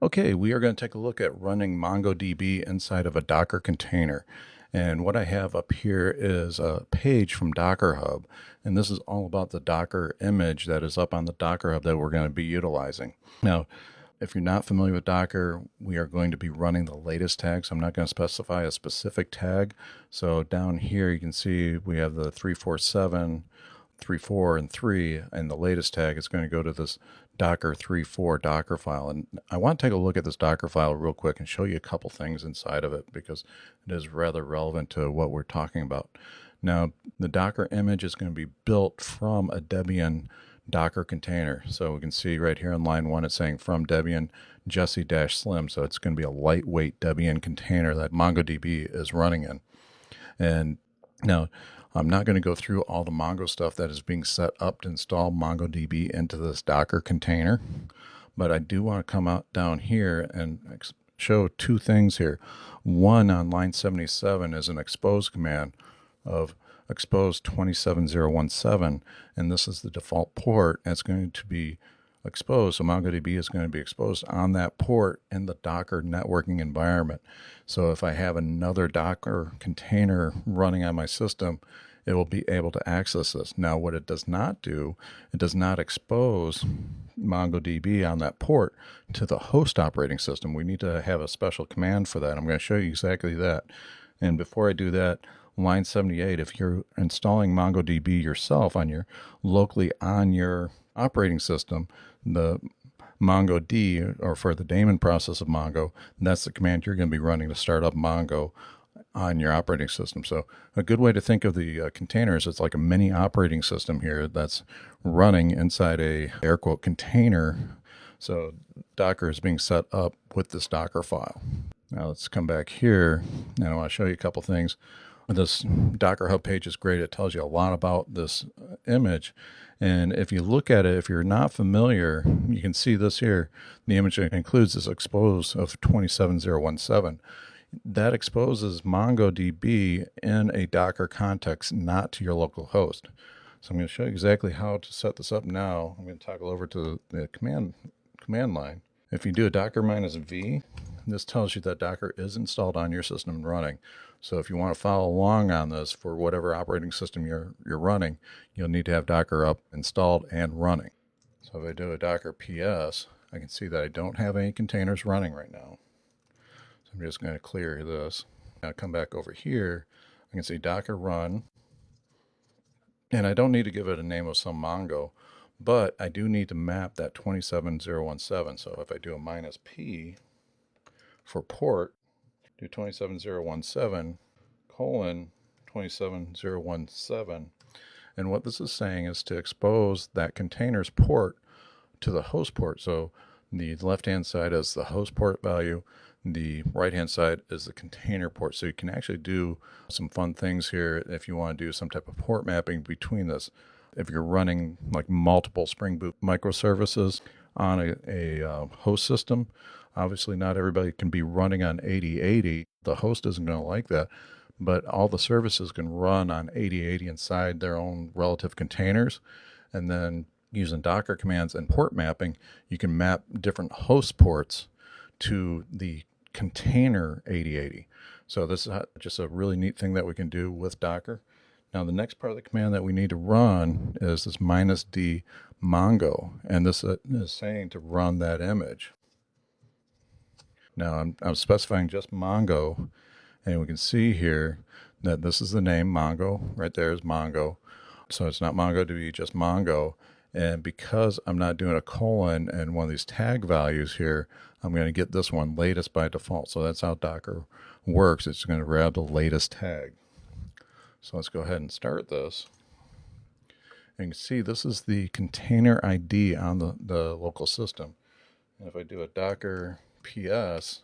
Okay, we are going to take a look at running MongoDB inside of a Docker container. And what I have up here is a page from Docker Hub. And this is all about the Docker image that is up on the Docker Hub that we're going to be utilizing. Now, if you're not familiar with Docker, we are going to be running the latest tag. So I'm not going to specify a specific tag. So down here, you can see we have the 347, 3.4, and 3, and the latest tag is going to go to this Docker 3.4 Docker file. And I want to take a look at this Docker file real quick and show you a couple things inside of it because it is rather relevant to what we're talking about. Now, the Docker image is going to be built from a Debian Docker container. So we can see right here on line 1, it's saying from Debian Jessie-Slim. So it's going to be a lightweight Debian container that MongoDB is running in. And now, I'm not going to go through all the Mongo stuff that is being set up to install MongoDB into this Docker container, but I do want to come out down here and show two things here. One, on line 77 is an expose command of expose 27017, and this is the default port. It's going to be exposed, so MongoDB is going to be exposed on that port in the Docker networking environment. So if I have another Docker container running on my system, it will be able to access this. Now, what it does not do, it does not expose MongoDB on that port to the host operating system. We need to have a special command for that. I'm going to show you exactly that. And before I do that, line 78, if you're installing MongoDB yourself locally on your operating system, the MongoD, or for the daemon process of Mongo, that's the command you're going to be running to start up Mongo on your operating system. So a good way to think of the containers, it's like a mini operating system here that's running inside a air quote container. So Docker is being set up with this Docker file. Now let's come back here, and I want to show you a couple things. This Docker Hub page is great. It tells you a lot about this image. And if you look at it, if you're not familiar, you can see this here. The image includes this expose of 27017. That exposes MongoDB in a Docker context, not to your local host. So I'm going to show you exactly how to set this up now. I'm going to toggle over to the command line. If you do a docker -v, this tells you that Docker is installed on your system and running. So if you want to follow along on this for whatever operating system you're running, you'll need to have Docker up, installed, and running. So if I do a docker ps, I can see that I don't have any containers running right now. So I'm just going to clear this. Now come back over here. I can see Docker run. And I don't need to give it a name of some Mongo, but I do need to map that 27017. So if I do a -p for port, do 27017 colon 27017. And what this is saying is to expose that container's port to the host port. So the left-hand side is the host port value. The right-hand side is the container port. So you can actually do some fun things here if you want to do some type of port mapping between this. If you're running like multiple Spring Boot microservices on a host system, obviously not everybody can be running on 8080. The host isn't going to like that, but all the services can run on 8080 inside their own relative containers. And then using Docker commands and port mapping, you can map different host ports to the container 8080. So this is just a really neat thing that we can do with Docker. Now the next part of the command that we need to run is this -d Mongo, and this is saying to run that image. Now I'm specifying just Mongo, and we can see here that this is the name Mongo. Right there is Mongo. So it's not MongoDB, just Mongo. And because I'm not doing a colon and one of these tag values here, I'm going to get this one latest by default. So that's how Docker works. It's going to grab the latest tag. So let's go ahead and start this. And you can see this is the container ID on the local system. And if I do a docker ps,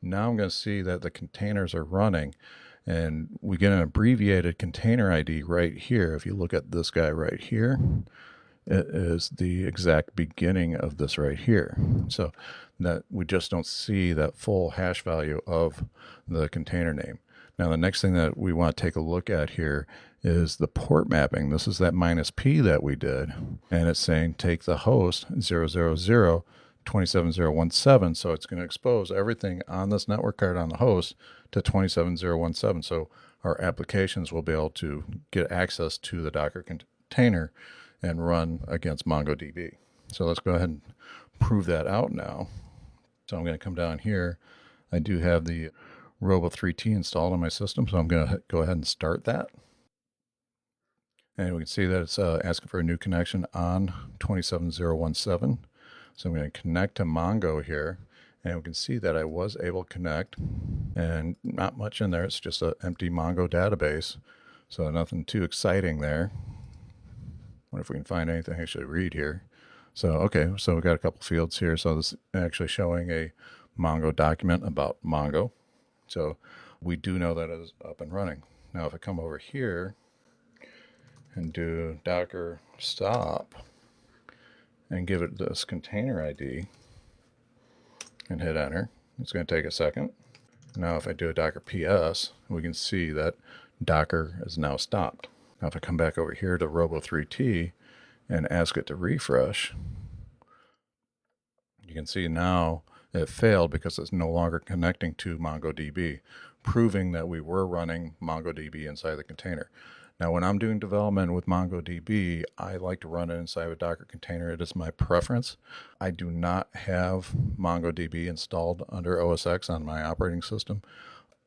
now I'm going to see that the containers are running. And we get an abbreviated container ID right here. If you look at this guy right here, it is the exact beginning of this right here. So that we just don't see that full hash value of the container name. Now, the next thing that we want to take a look at here is the port mapping. This is that -p that we did. And it's saying take the host 000 27017, so it's going to expose everything on this network card on the host to 27017. So our applications will be able to get access to the Docker container and run against MongoDB. So let's go ahead and prove that out now. So I'm going to come down here. I do have the Robo3T installed on my system, so I'm going to go ahead and start that. And we can see that it's asking for a new connection on 27017. So I'm going to connect to Mongo here, and we can see that I was able to connect, and not much in there. It's just an empty Mongo database, so nothing too exciting there. I wonder if we can find anything I actually read here. So, okay, so we've got a couple fields here. So this is actually showing a Mongo document about Mongo. So we do know that it is up and running. Now, if I come over here and do docker stop and give it this container ID and hit enter, it's going to take a second. Now, if I do a docker ps, we can see that Docker is now stopped. Now, if I come back over here to Robo3T and ask it to refresh, you can see now it failed because it's no longer connecting to MongoDB, proving that we were running MongoDB inside the container. Now, when I'm doing development with MongoDB, I like to run it inside of a Docker container. It is my preference. I do not have MongoDB installed under OS X on my operating system.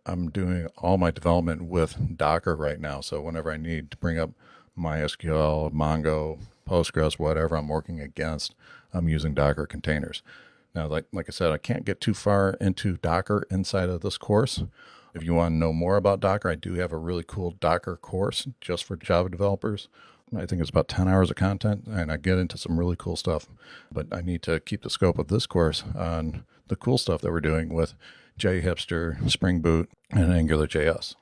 I'm doing all my development with Docker right now. So whenever I need to bring up MySQL, Mongo, Postgres, whatever I'm working against, I'm using Docker containers. Now, like I said, I can't get too far into Docker inside of this course. If you want to know more about Docker, I do have a really cool Docker course just for Java developers. I think it's about 10 hours of content, and I get into some really cool stuff. But I need to keep the scope of this course on the cool stuff that we're doing with JHipster, Spring Boot, and angular.js.